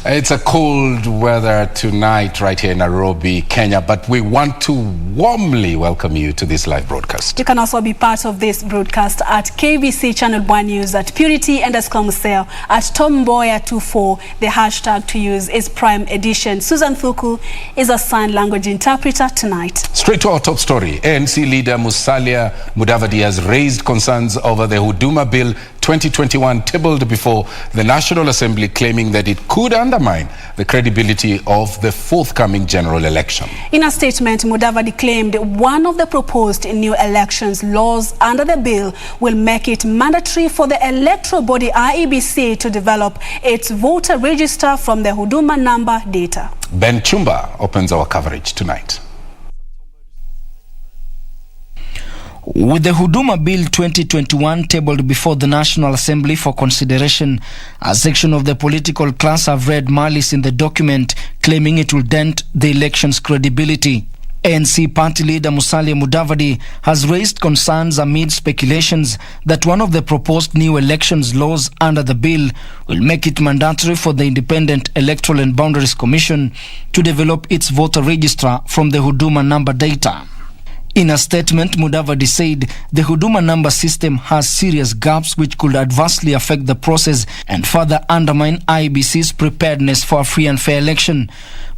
It's a cold weather tonight right here in Nairobi, Kenya, but we want to warmly welcome you to this live broadcast. You can also be part of this broadcast at KBC Channel 1 News, at Purity_Museo, at Mboya 24. The hashtag to use is Prime Edition. Susan Thuku is a sign language interpreter tonight. Straight to our top story. ANC leader Musalia Mudavadi has raised concerns over the Huduma Bill 2021 tabled before the National Assembly, claiming that it could undermine the credibility of the forthcoming general election. In a statement, Mudavadi claimed one of the proposed new elections laws under the bill will make it mandatory for the electoral body IEBC to develop its voter register from the Huduma number data. Ben Chumba opens our coverage tonight. With the Huduma Bill 2021 tabled before the National Assembly for consideration, a section of the political class have read malice in the document, claiming it will dent the election's credibility. ANC party leader Musalia Mudavadi has raised concerns amid speculations that one of the proposed new elections laws under the bill will make it mandatory for the Independent Electoral and Boundaries Commission to develop its voter register from the Huduma number data. In a statement, Mudavadi said the Huduma number system has serious gaps which could adversely affect the process and further undermine IEBC's preparedness for a free and fair election.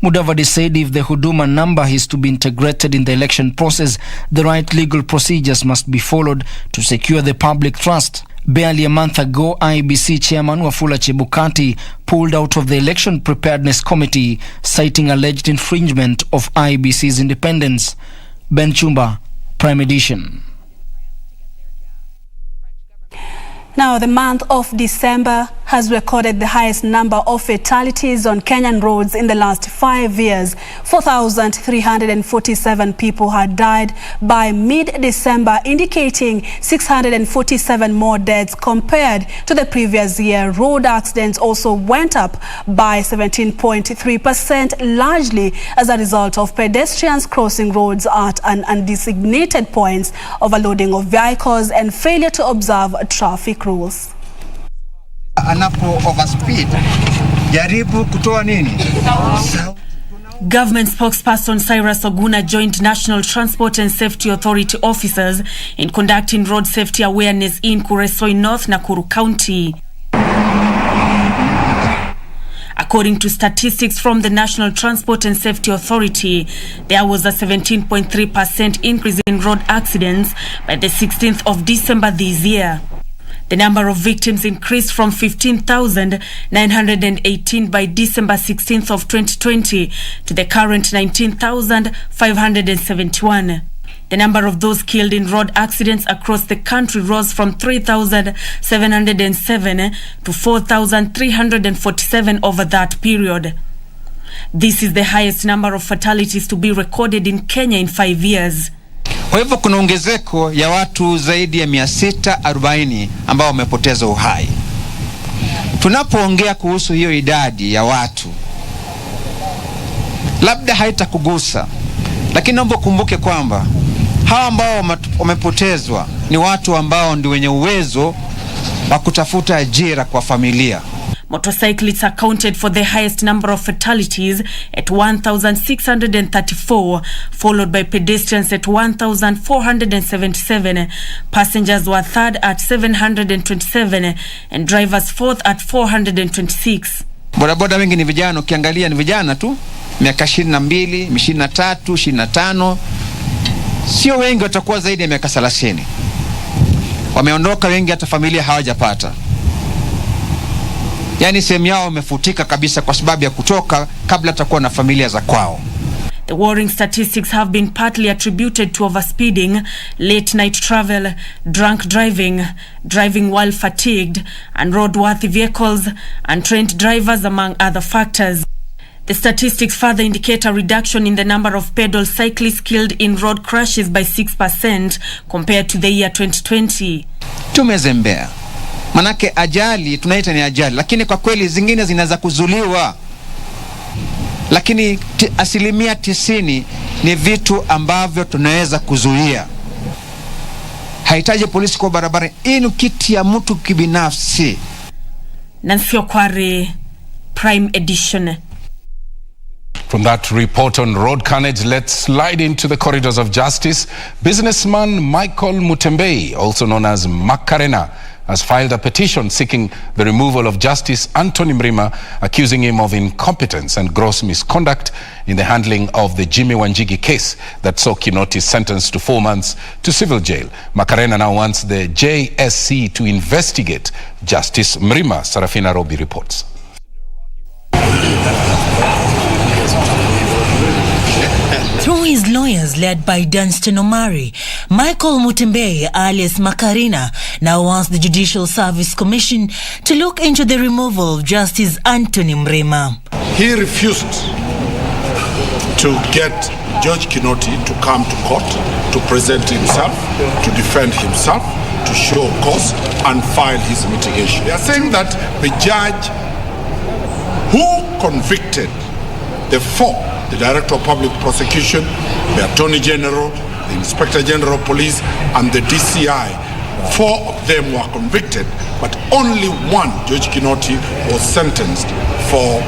Mudavadi said if the Huduma number is to be integrated in the election process, the right legal procedures must be followed to secure the public trust. Barely a month ago, IEBC chairman Wafula Chebukati pulled out of the Election Preparedness Committee, citing alleged infringement of IEBC's independence. Ben Chumba, Prime Edition. Now, the month of December has recorded the highest number of fatalities on Kenyan roads in the last 5 years. 4,347 people had died by mid-December, indicating 647 more deaths compared to the previous year. Road accidents also went up by 17.3%, largely as a result of pedestrians crossing roads at undesignated points, overloading of vehicles, and failure to observe traffic rules. Anapo overspeed, jaribu kutoa nini? Government spokesperson Cyrus Oguna joined National Transport and Safety Authority officers in conducting road safety awareness in Kuresoi North, Nakuru County. According to statistics from the National Transport and Safety Authority, there was a 17.3% increase in road accidents by the 16th of December this year. The number of victims increased from 15,918 by December 16th of 2020 to the current 19,571. The number of those killed in road accidents across the country rose from 3,707 to 4,347 over that period. This is the highest number of fatalities to be recorded in Kenya in 5 years. Kwa hivyo kuna ongezeko ya watu zaidi ya 640 ambao wamepoteza uhai. Tunapoongea kuhusu hiyo idadi ya watu, labda haitakugusa, lakini naomba kumbuke kwamba hawa ambao wamepotezwa ni watu ambao ndio wenye uwezo wa kutafuta ajira kwa familia. Motorcyclists accounted for the highest number of fatalities at 1,634, followed by pedestrians at 1,477. Passengers were third at 727 and drivers fourth at 426. Bodaboda wengi ni vijana, ukiangalia ni vijana tu, miaka 22, 23, 25. Sio wengi watakuwa zaidi ya miaka 30. Wameondoka wengi, hata familia hawajapata. Yani sehemu yao wamefutika kabisa kwa sababu ya kutoka kabla atakuwa na familia za kwao. The worrying statistics have been partly attributed to overspeeding, late night travel, drunk driving, driving while fatigued, unroadworthy vehicles, untrained drivers, among other factors. The statistics further indicate a reduction in the number of pedal cyclists killed in road crashes by 6% compared to the year 2020. Tumezembea. Manake ajali tunaita ni ajali, lakini kwa kweli zingine zinaweza kuzuliwa. Lakini asilimia 90 ni vitu ambavyo tunaweza kuzuia. Haitaji polisi kwa barabara, ini kiti ya mtu kibinafsi. Nancy Okware, Prime Edition. From that report on road carnage, let's slide into the corridors of justice. Businessman Michael Mutembei, also known as Macarena, has filed a petition seeking the removal of Justice Anthony Mrima, accusing him of incompetence and gross misconduct in the handling of the Jimmy Wanjigi case that saw Kinoti sentenced to 4 months to civil jail. Macarena now wants the JSC to investigate Justice Mrima. Sarafina Robi reports. Through his lawyers led by Dunstan Omari, Michael Mutembei alias Macarena now wants the Judicial Service Commission to look into the removal of Justice Anthony Mrima. He refused to get Judge Kinoti to come to court, to present himself, to defend himself, to show cause and file his mitigation. They are saying that the judge who convicted the four, the Director of Public Prosecution, the Attorney General, the Inspector General of Police, and the DCI, 4 of them were convicted, but only one, Judge Kinoti, was sentenced for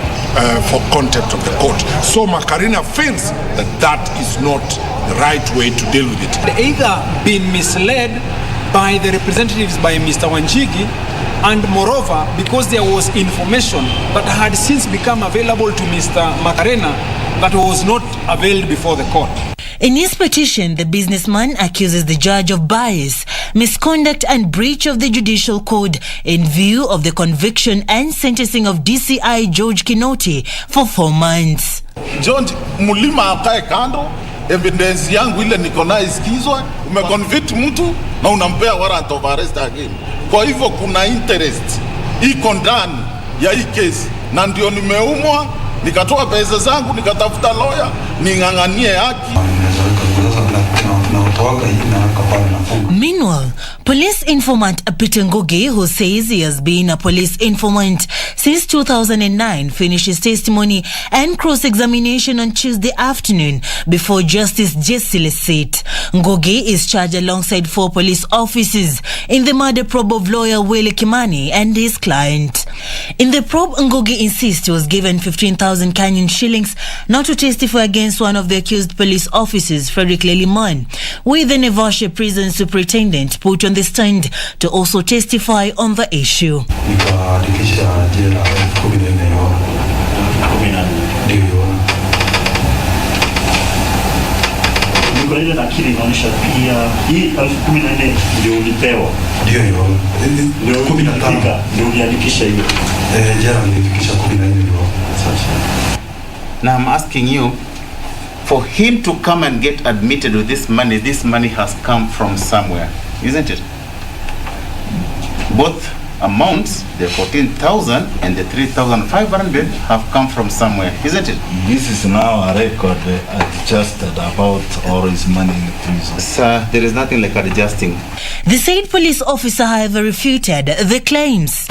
contempt of the court. So Macarena feels that that is not the right way to deal with it. They either been misled by the representatives by Mr. Wanjigi, and moreover, because there was information that had since become available to Mr. Macarena that was not availed before the court. In his petition, the businessman accuses the judge of bias, misconduct and breach of the judicial code in view of the conviction and sentencing of DCI George Kinoti for 4 months. George Mulima akae kando, evidence yangu ile niko nayo isikizwe, umeconvict mtu na unampea warrant of arrest again. Kwa hivyo kuna interest iko ndani ya hii case, na ndio nimeumwa nikatoa pesa zangu nikatafuta lawyer ninganganie haki. Meanwhile, police informant Peter Ngugi, who says he has been a police informant since 2009, finished his testimony and cross-examination on Tuesday afternoon before Justice Judicial seat. Ngugi is charged alongside 4 police officers in the murder probe of lawyer Willie Kimani and his client. In the probe, Ngugi insists he was given 15,000 Kenyan shillings not to testify against one of the accused police officers, Frederick Leliman, with the Naivasha prison superintendent put on the stand to also testify on the issue. Now I'm asking you, for him to come and get admitted with this money has come from somewhere, isn't it? Both amounts, the 14,000 and the 3,500, have come from somewhere, isn't it? This is now a record adjusted about all his money in the prison. Sir, there is nothing like adjusting. The said police officer, however, refuted the claims.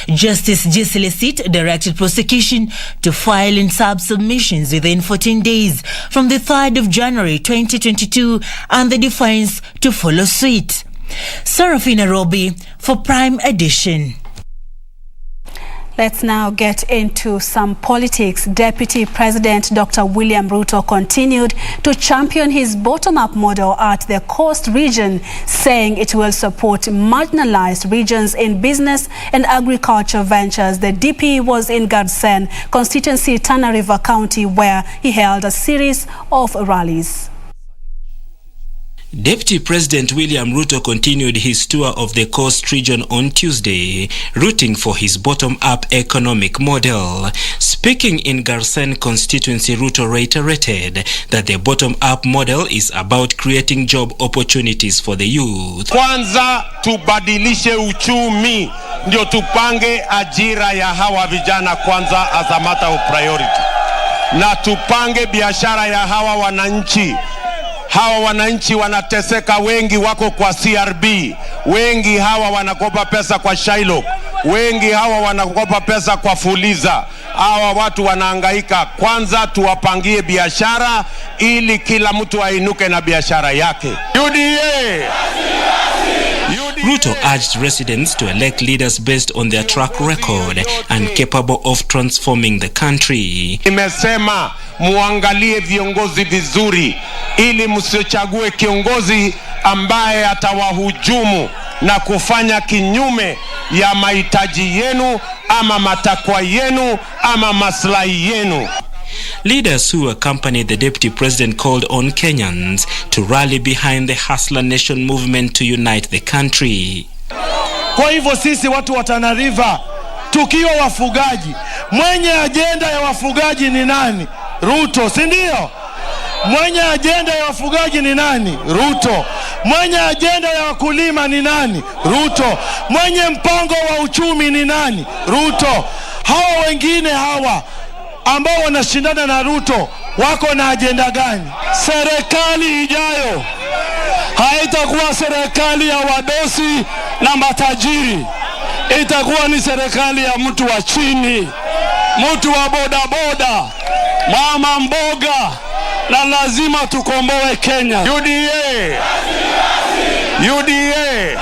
Justice Judicial directed prosecution to file in sub-submissions within 14 days from the 3rd of January 2022 and the defense to follow suit. Sarafina Robi for Prime Edition. Let's now get into some politics. Deputy President Dr. William Ruto continued to champion his bottom-up model at the Coast region, saying it will support marginalized regions in business and agriculture ventures. The DP was in Garsen constituency, Tana River County, where he held a series of rallies. Deputy President William Ruto continued his tour of the Coast region on Tuesday, rooting for his bottom-up economic model. Speaking in Garsen constituency, Ruto reiterated that the bottom-up model is about creating job opportunities for the youth. Kwanza tubadilishe uchumi, ndio tupange ajira ya hawa vijana kwanza as a matter of priority. Na tupange biashara ya hawa wananchi. Hawa wananchi wanateseka, wengi wako kwa CRB, wengi hawa wanakopa pesa kwa Shylock. wengi hawa wanakopa pesa kwa fuliza. Hawa watu wanahangaika. Kwanza tuwapangie biashara ili kila mtu ainuke na biashara yake. UDA! Ruto urged residents to elect leaders based on their track record and capable of transforming the country. Nimesema muangalie viongozi vizuri ili msichague kiongozi ambaye atawahujumu na kufanya kinyume ya mahitaji yenu ama matakwa yenu ama maslahi yenu. Leaders who accompanied the deputy president called on Kenyans to rally behind the Hustler Nation movement to unite the country. Kwa hivyo sisi watu wa Tana River tukiwa wafugaji, mwenye ajenda ya wafugaji ni nani? Ruto, si ndio? Mwenye ajenda ya wafugaji ni nani? Ruto. Mwenye ajenda ya wakulima ni nani? Ruto. Mwenye mpango wa uchumi ni nani? Ruto. Hawa wengine hawa ambao wanashindana na Ruto wako na ajenda gani? Serikali ijayo haitakuwa serikali ya wadosi na matajiri. Itakuwa ni serikali ya mtu wa chini, mtu wa bodaboda, mama mboga, na lazima tukomboe Kenya. UDA! UDA!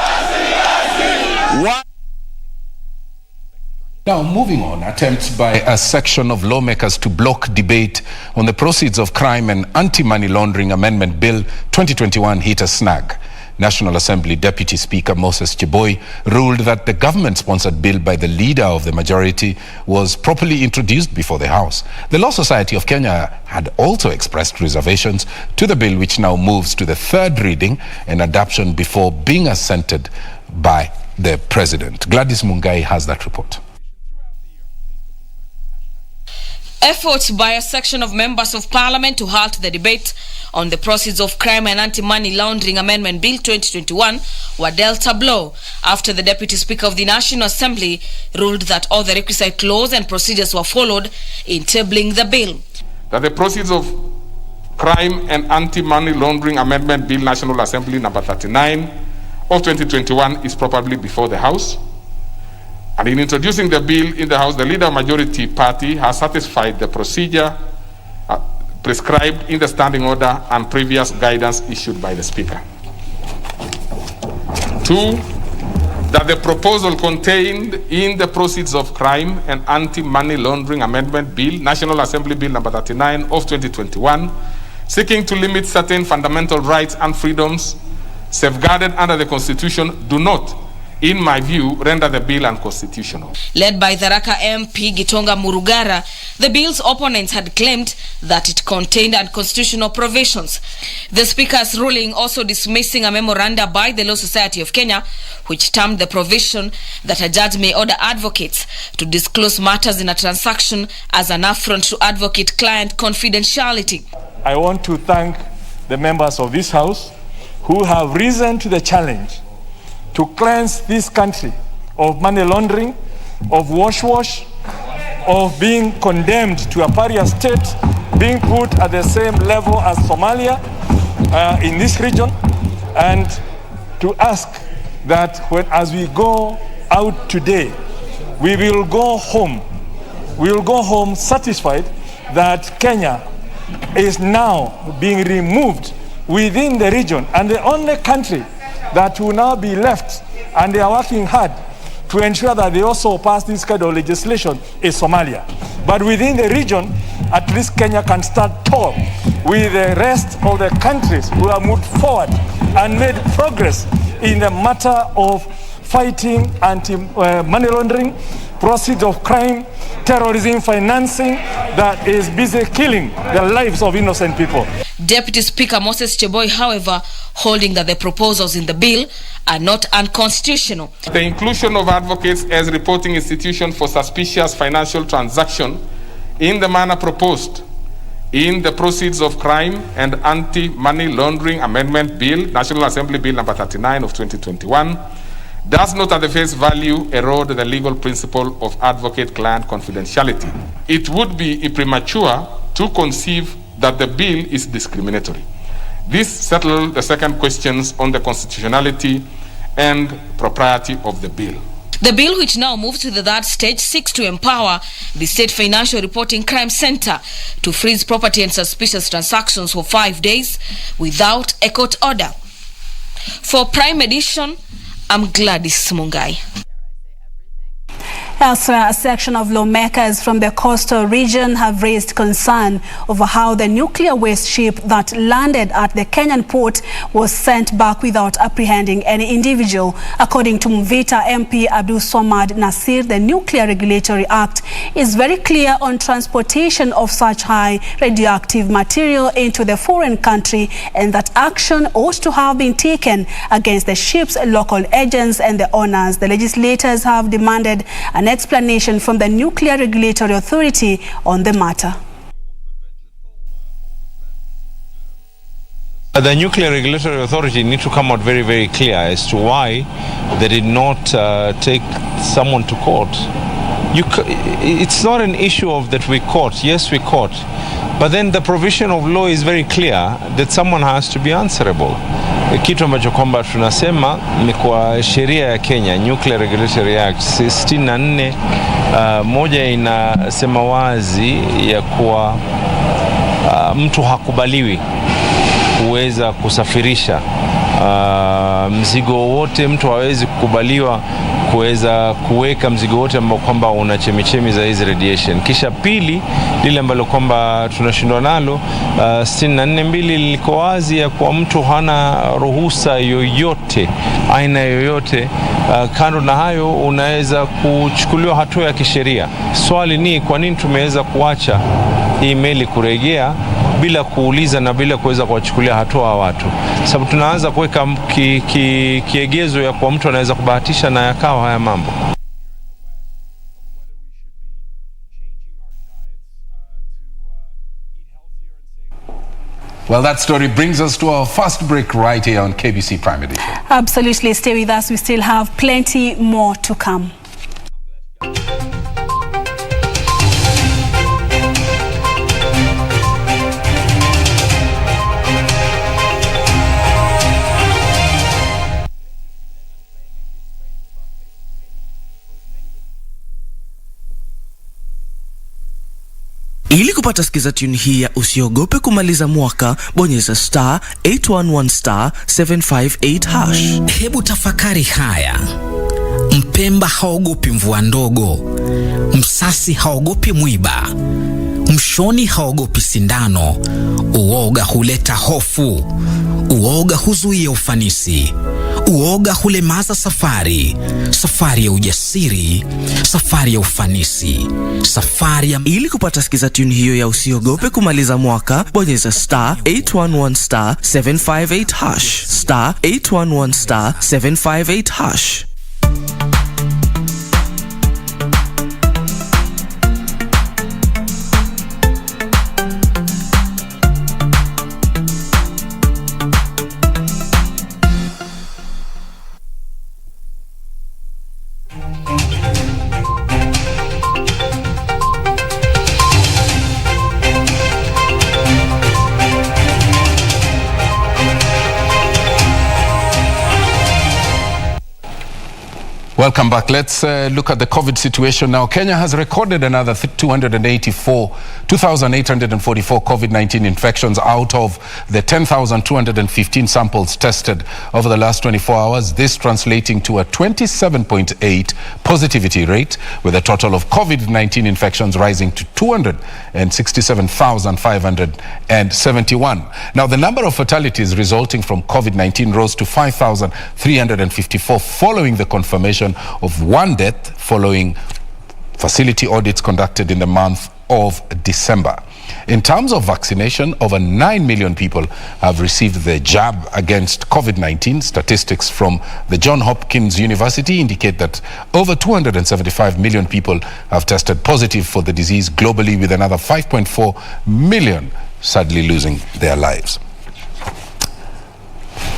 Now, moving on, attempts by a section of lawmakers to block debate on the proceeds of crime and anti-money laundering amendment bill 2021 hit a snag. National Assembly Deputy Speaker Moses Cheboy ruled that the government-sponsored bill by the leader of the majority was properly introduced before the House. The Law Society of Kenya had also expressed reservations to the bill, which now moves to the third reading and adoption before being assented by the President. Gladys Mungai has that report. Efforts by a section of members of parliament to halt the debate on the proceeds of crime and anti-money laundering amendment bill 2021 were dealt a blow after the deputy speaker of the National Assembly ruled that all the requisite laws and procedures were followed in tabling the bill. That the proceeds of crime and anti-money laundering amendment bill National Assembly number 39 of 2021 is properly before the House. And in introducing the bill in the House, the leader majority party has satisfied the procedure prescribed in the standing order and previous guidance issued by the Speaker. 2, that the proposal contained in the proceeds of crime and anti-money laundering amendment bill, National Assembly Bill number 39 of 2021, seeking to limit certain fundamental rights and freedoms safeguarded under the Constitution, do not, in my view, render the bill unconstitutional. Led by Tharaka MP Gitonga Murugara, the bill's opponents had claimed that it contained unconstitutional provisions. The Speaker's ruling also dismissing a memoranda by the Law Society of Kenya, which termed the provision that a judge may order advocates to disclose matters in a transaction as an affront to advocate-client confidentiality. I want to thank the members of this House who have risen to the challenge to cleanse this country of money laundering, of wash, of being condemned to a pariah state, being put at the same level as Somalia in this region, and to ask that as we go out today, we will go home satisfied that Kenya is now being removed within the region, and the only country that will now be left, and they are working hard to ensure that they also pass this kind of legislation, is Somalia. But within the region, at least Kenya can stand tall with the rest of the countries who have moved forward and made progress in the matter of fighting anti-money laundering, proceeds of crime, terrorism financing that is busy killing the lives of innocent people. Deputy Speaker Moses Cheboy, however, holding that the proposals in the bill are not unconstitutional. The inclusion of advocates as reporting institution for suspicious financial transaction in the manner proposed in the proceeds of crime and anti-money laundering amendment bill, National Assembly Bill number 39 of 2021, does not at the face value erode the legal principle of advocate-client confidentiality. It would be premature to conceive that the bill is discriminatory. This settles the second questions on the constitutionality and propriety of the bill. The bill, which now moves to the third stage, seeks to empower the State Financial Reporting Crime Center to freeze property and suspicious transactions for 5 days without a court order. For Prime Edition, I'm Gladys Mungai. Elsewhere, a section of lawmakers from the coastal region have raised concern over how the nuclear waste ship that landed at the Kenyan port was sent back without apprehending any individual. According to Mvita MP Abdul Somad Nasir, the Nuclear Regulatory Act is very clear on transportation of such high radioactive material into the foreign country, and that action ought to have been taken against the ship's local agents and the owners. The legislators have demanded an explanation from the Nuclear Regulatory Authority on the matter. The Nuclear Regulatory Authority need to come out very, very clear as to why they did not take someone to court. It's not an issue of that we caught. Yes, we caught. But then the provision of law is very clear that someone has to be answerable. Kitu ambacho kwamba tunasema ni kwa sheria ya Kenya, Nuclear Regulatory Act 64, moja inasema wazi ya kuwa mtu hakubaliwi kuweza kusafirisha mzigo wote, mtu hawezi kukubaliwa kuweza kuweka mzigo wote ambao kwamba una chemichemi za hizi radiation. Kisha pili, lile ambalo kwamba tunashindwa nalo 64(2) liko wazi ya kwa mtu hana ruhusa yoyote, aina yoyote. Kando na hayo, unaweza kuchukuliwa hatua ya kisheria. Swali ni kwa nini tumeweza kuacha hii meli kurejea bila kuuliza na bila kuweza kuwachukulia hatua watu? Sababu tunaanza kuweka kiegezo ya kwa mtu anaweza kubahatisha na yakawa haya mambo. Well, that story brings us to our first break right here on KBC Prime Edition. Absolutely. Stay with us. We still have plenty more to come. Ili kupata sikiza tune hii ya usiogope kumaliza mwaka, bonyeza *811*758#. Hebu tafakari haya. Mpemba haogopi mvua ndogo, msasi haogopi mwiba, mshoni haogopi sindano. Uoga huleta hofu, uoga huzuia ufanisi, uoga hulemaza safari, safari ya ujasiri, safari ya ufanisi, safari ya... Ili kupata sikiza tune hiyo ya usiogope kumaliza mwaka, bonyeza *811*758#. *811*758#. Welcome back. Let's look at the COVID situation now. Kenya has recorded another 2,844 COVID-19 infections out of the 10,215 samples tested over the last 24 hours. This translating to a 27.8 positivity rate, with a total of COVID-19 infections rising to 267,571. Now, the number of fatalities resulting from COVID-19 rose to 5,354 following the confirmation of one death following facility audits conducted in the month of December. In terms of vaccination, over 9 million people have received the jab against COVID-19. Statistics from the Johns Hopkins University indicate that over 275 million people have tested positive for the disease globally, with another 5.4 million sadly losing their lives.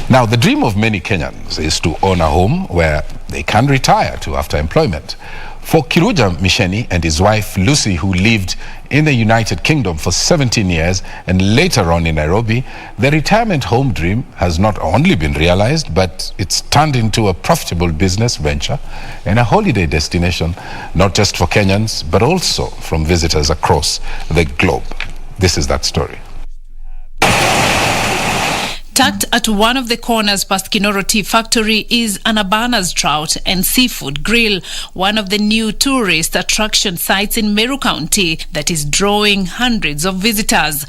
Now, the dream of many Kenyans is to own a home where they can retire to after employment. For Kiruja Misheni and his wife Lucy, who lived in the United Kingdom for 17 years and later on in Nairobi, the retirement home dream has not only been realized, but it's turned into a profitable business venture and a holiday destination, not just for Kenyans, but also from visitors across the globe. This is that story. Tucked at one of the corners past Kinoro Tea Factory is Anabana's Trout and Seafood Grill, one of the new tourist attraction sites in Meru County that is drawing hundreds of visitors.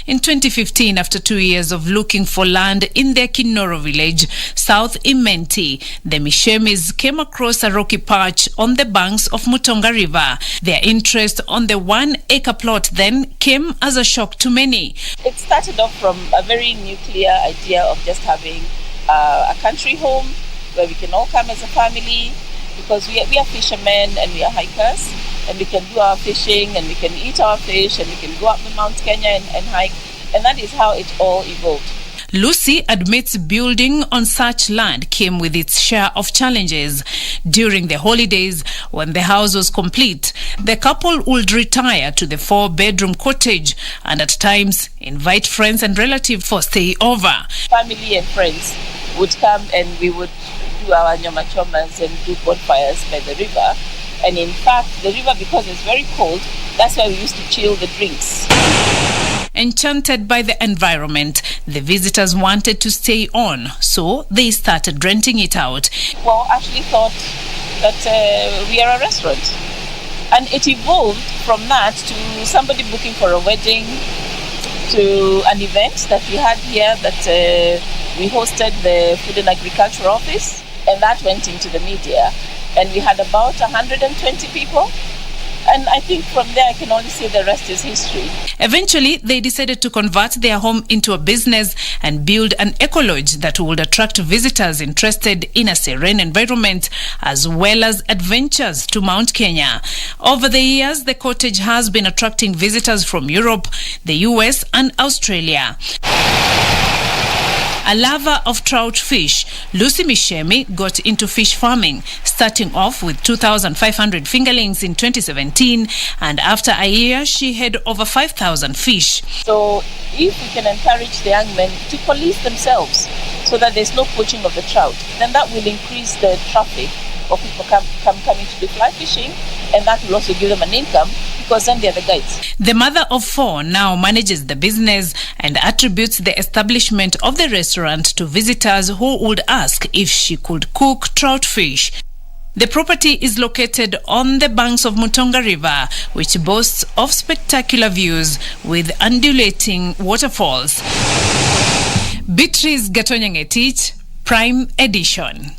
In 2015, after 2 years of looking for land in their Kinoro village, South Imenti, the Mishemis came across a rocky patch on the banks of Mutonga River. Their interest on the 1 acre plot then came as a shock to many. It started off from a very nuclear idea of just having a country home where we can all come as a family, because we are fishermen and we are hikers, and we can do our fishing and we can eat our fish and we can go up the Mount Kenya and hike, and that is how it all evolved. Lucy admits building on such land came with its share of challenges. During the holidays, when the house was complete, the couple would retire to the 4-bedroom cottage and at times invite friends and relatives for stay over. Family and friends would come and we would do our nyama chomas and do bonfires by the river. And in fact, the river, because it's very cold, that's why we used to chill the drinks. Enchanted by the environment, the visitors wanted to stay on, so they started renting it out. Well, actually thought that we are a restaurant. And it evolved from that to somebody booking for a wedding, to an event that we had here that we hosted the Food and Agriculture Office, and that went into the media. And we had about 120 people. And I think from there I can only say the rest is history. Eventually, they decided to convert their home into a business and build an eco-lodge that would attract visitors interested in a serene environment as well as adventures to Mount Kenya. Over the years, the cottage has been attracting visitors from Europe, the US and Australia. A lover of trout fish, Lucy Mishemi got into fish farming, starting off with 2,500 fingerlings in 2017, and after a year she had over 5,000 fish. So if we can encourage the young men to police themselves so that there's no poaching of the trout, then that will increase the traffic of people coming to do fly fishing, and that will also give them an income, because then they're the guides. The mother of 4 now manages the business and attributes the establishment of the restaurant to visitors who would ask if she could cook trout fish. The property is located on the banks of Mutonga River, which boasts of spectacular views with undulating waterfalls. Beatrice Gatonyangetich, Prime Edition.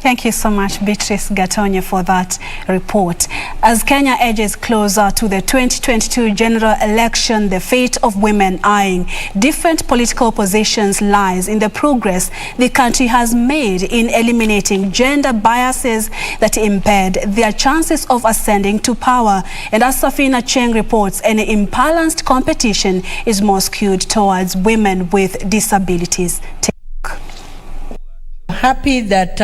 Thank you so much, Beatrice Gatonye, for that report. As Kenya edges closer to the 2022 general election, the fate of women eyeing different political positions lies in the progress the country has made in eliminating gender biases that impede their chances of ascending to power. And as Safina Cheng reports, an imbalanced competition is more skewed towards women with disabilities. Happy that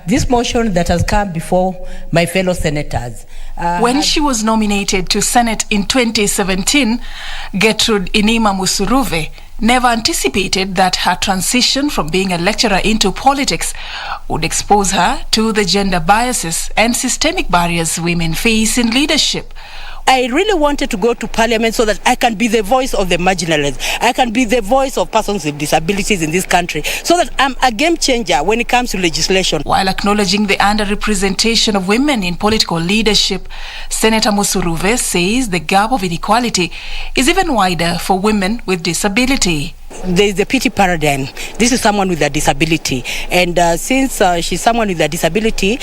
this motion that has come before my fellow senators. When she was nominated to Senate in 2017, Gertrude Inima Musuruve never anticipated that her transition from being a lecturer into politics would expose her to the gender biases and systemic barriers women face in leadership. I really wanted to go to parliament so that I can be the voice of the marginalized. I can be the voice of persons with disabilities in this country, so that I'm a game changer when it comes to legislation. While acknowledging the underrepresentation of women in political leadership, Senator Musuruve says the gap of inequality is even wider for women with disability. There is the pity paradigm. This is someone with a disability, and since she's someone with a disability,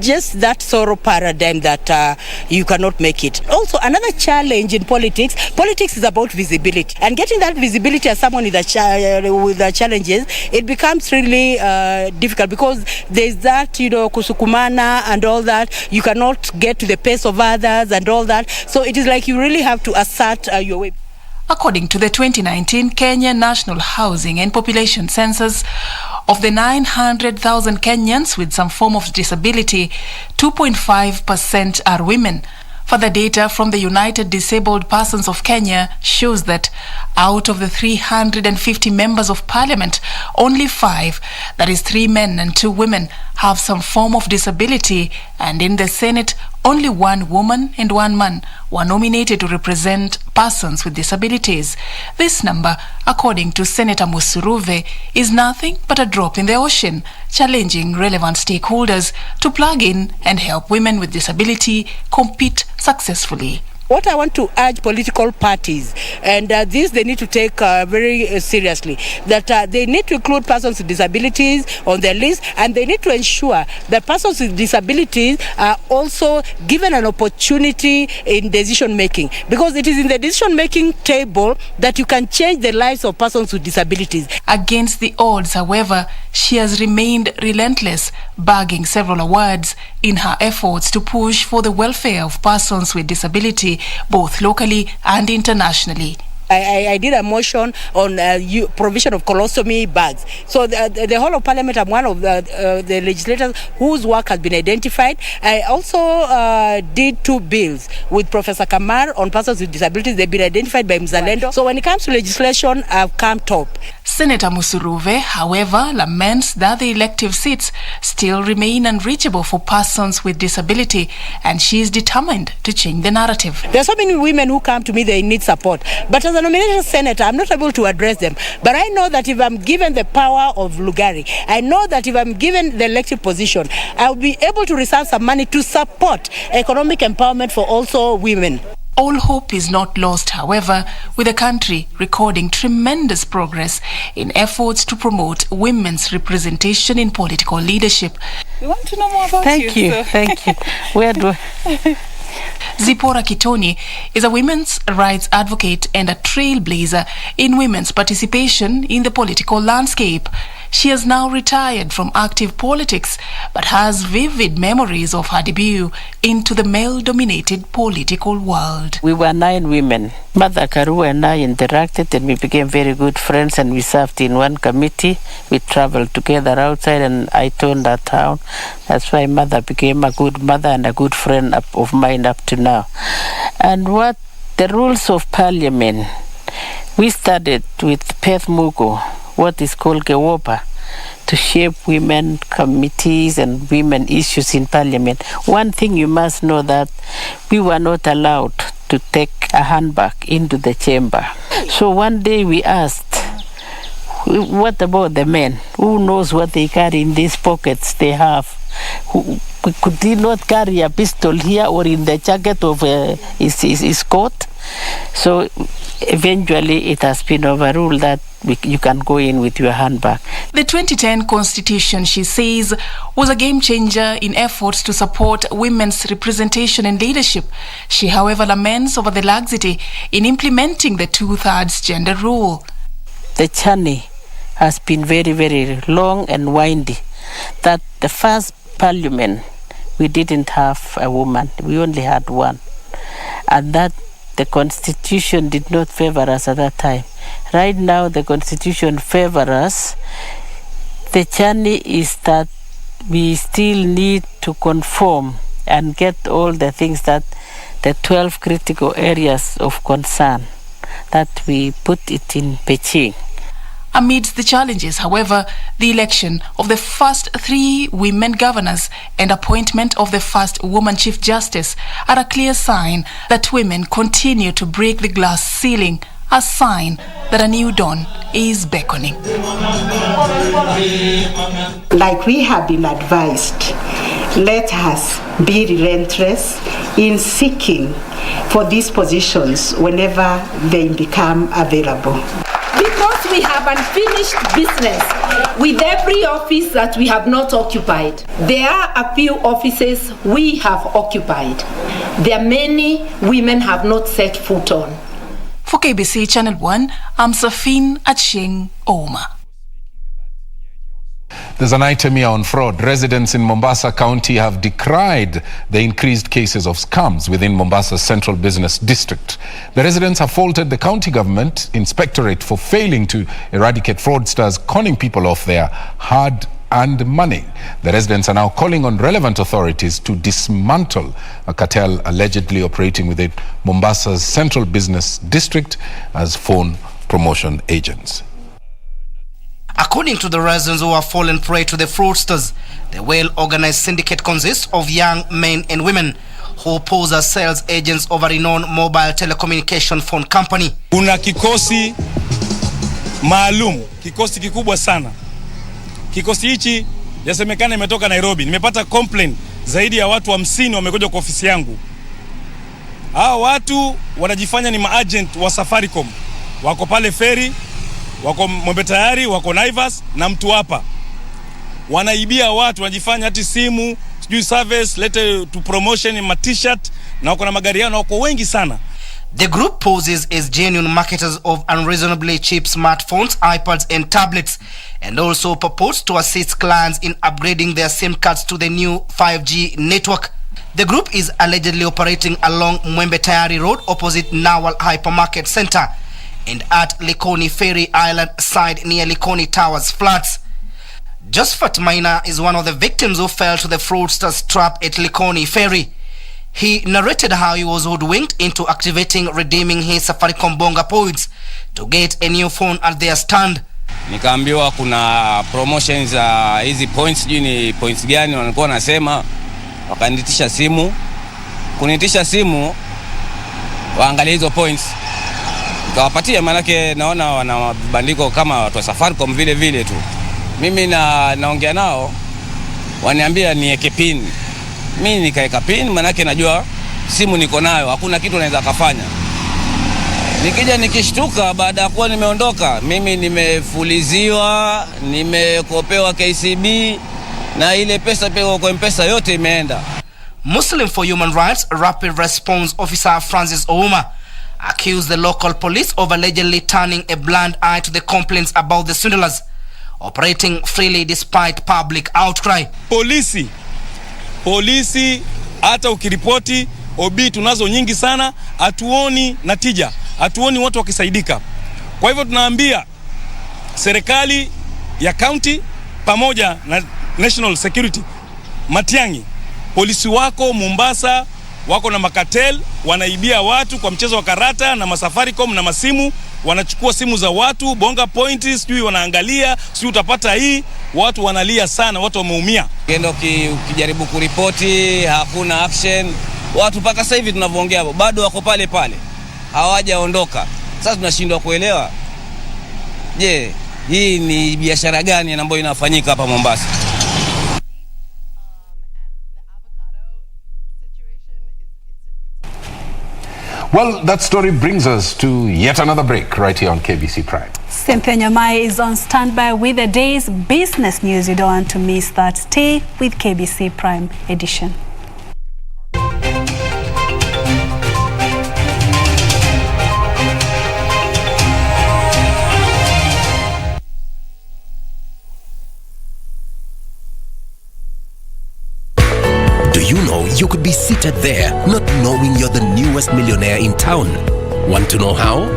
just that sorrow paradigm that you cannot make it. Also, another challenge in politics is about visibility. And getting that visibility as someone with the challenges, it becomes really difficult, because there's that, kusukumana and all that. You cannot get to the pace of others and all that. So it is like you really have to assert your way. According to the 2019 Kenya National Housing and Population Census, of the 900,000 Kenyans with some form of disability, 2.5% are women. Further data from the United Disabled Persons of Kenya shows that out of the 350 members of parliament, only 5, that is 3 men and 2 women, have some form of disability, and in the Senate, only 1 woman and 1 man were nominated to represent persons with disabilities. This number, according to Senator Musuruve, is nothing but a drop in the ocean, challenging relevant stakeholders to plug in and help women with disability compete successfully. What I want to urge political parties, and this they need to take very seriously, that they need to include persons with disabilities on their list, and they need to ensure that persons with disabilities are also given an opportunity in decision making, because it is in the decision making table that you can change the lives of persons with disabilities. Against the odds, however, she has remained relentless, bagging several awards in her efforts to push for the welfare of persons with disability, both locally and internationally. I did a motion on provision of colostomy bags. So the whole of Parliament, I'm one of the legislators whose work has been identified. I also did 2 bills with Professor Kamar on persons with disabilities. They've been identified by Mzalendo. So when it comes to legislation, I've come top. Senator Musuruve, however, laments that the elective seats still remain unreachable for persons with disability, and she is determined to change the narrative. There are so many women who come to me, they need support. But as a nominated senator, I'm not able to address them. But I know that if I'm given the power of Lugari, I know that if I'm given the elective position, I'll be able to reserve some money to support economic empowerment for also women. All hope is not lost, however, with the country recording tremendous progress in efforts to promote women's representation in political leadership. We want to know more about Thank you. Where do Zipporah Kitoni is a women's rights advocate and a trailblazer in women's participation in the political landscape. She has now retired from active politics, but has vivid memories of her debut into the male-dominated political world. We were 9 women. Mother Karu and I interacted, and we became very good friends, and we served in one committee. We traveled together outside, and I turned her town. That's why Mother became a good mother and a good friend of mine up to now. And what the rules of parliament, we started with Peth Mugo, what is called Gewopa, to shape women committees and women issues in parliament. One thing you must know, that we were not allowed to take a handbag into the chamber. So one day we asked, what about the men? Who knows what they carry in these pockets they have? Could he not carry a pistol here or in the jacket of his coat? So eventually it has been overruled that you can go in with your handbag. The 2010 Constitution, she says, was a game changer in efforts to support women's representation and leadership. She, however, laments over the laxity in implementing the 2/3 gender rule. The journey has been very, very long and windy. That the first parliament, we didn't have a woman. We only had one. And that the Constitution did not favor us at that time. Right now, the Constitution favors us. The journey is that we still need to conform and get all the things that the 12 critical areas of concern, that we put it in Beijing. Amidst the challenges, however, the election of the first 3 women governors and appointment of the first woman chief justice are a clear sign that women continue to break the glass ceiling, a sign that a new dawn is beckoning. Like we have been advised, let us be relentless in seeking for these positions whenever they become available. Because we have unfinished business with every office that we have not occupied. There are a few offices we have occupied. There are many women have not set foot on. For KBC Channel 1, I'm Safin Acheng Oma. There's an item here on fraud. Residents in Mombasa County have decried the increased cases of scams within Mombasa's central business district. The residents have faulted the county government inspectorate for failing to eradicate fraudsters conning people off their hard-earned money. The residents are now calling on relevant authorities to dismantle a cartel allegedly operating within Mombasa's central business district as phone promotion agents. According to the residents who have fallen prey to the fraudsters, the well-organized syndicate consists of young men and women who pose as sales agents of a renowned mobile telecommunication phone company. Kuna kikosi maalum, kikosi kikubwa sana. Kikosi hichi yasemekana imetoka Nairobi. Nimepata complaint zaidi ya watu 50 wamekuja kwa ofisi yangu. Hao watu wanajifanya ni maagent wa Safaricom. Wako pale ferry, wako Mombe tayari, wako Naivas na mtu hapa. Wanaibia watu, wanajifanya hati simu, sijui service, lete to promotion ma t-shirt na wako na magari yao, wako wengi sana. The group poses as genuine marketers of unreasonably cheap smartphones, iPads and tablets, and also purports to assist clients in upgrading their SIM cards to the new 5G network. The group is allegedly operating along Mwembe Tayari Road opposite Nawal Hypermarket Center and at Likoni Ferry Island side near Likoni Towers Flats. Josephat Maina is one of the victims who fell to the fraudsters' trap at Likoni Ferry. He narrated how he was hoodwinked into activating redeeming his Safaricom Bonga points to get a new phone at their stand. Nikaambiwa kuna promotions za hizi points, sijui ni points gani walikuwa wanasema, wakanitisha simu. Kunitisha simu waangalie hizo points. Nikawapatia, manake naona wana bandiko kama watu wa Safaricom vile vile tu. Mimi naongea nao, waniambia niweke pin. Mimi nikaeka pin, manake najua simu niko nayo, hakuna kitu naweza kufanya. Nikija nikishtuka baada ya kuwa nimeondoka, mimi nimefuliziwa, nimekopewa KCB na ile pesa pego kwa M-Pesa yote imeenda. Muslim for Human Rights Rapid Response Officer Francis Ouma accused the local police of allegedly turning a blind eye to the complaints about the swindlers operating freely despite public outcry. Polisi hata ukiripoti OB tunazo nyingi sana, hatuoni natija, hatuoni watu wakisaidika. Kwa hivyo tunaambia serikali ya county pamoja na National Security, Matiang'i, polisi wako Mombasa wako na makatel, wanaibia watu kwa mchezo wa karata na Safaricom na masimu, wanachukua simu za watu, bonga points, sijui wanaangalia, sijui utapata hii, watu wanalia sana, watu wameumia. Kendo ukijaribu kuripoti hakuna action, watu paka sasa hivi tunavyoongea bado wako pale pale, hawajaondoka. Sasa tunashindwa kuelewa, je, hii ni biashara gani ambayo inafanyika hapa Mombasa? Well, that story brings us to yet another break right here on KBC Prime. Cynthia Nyamai is on standby with the day's business news. You don't want to miss that. Stay with KBC Prime Edition. Do you know you could be seated there, not knowing you're the newest millionaire in town? Want to know how?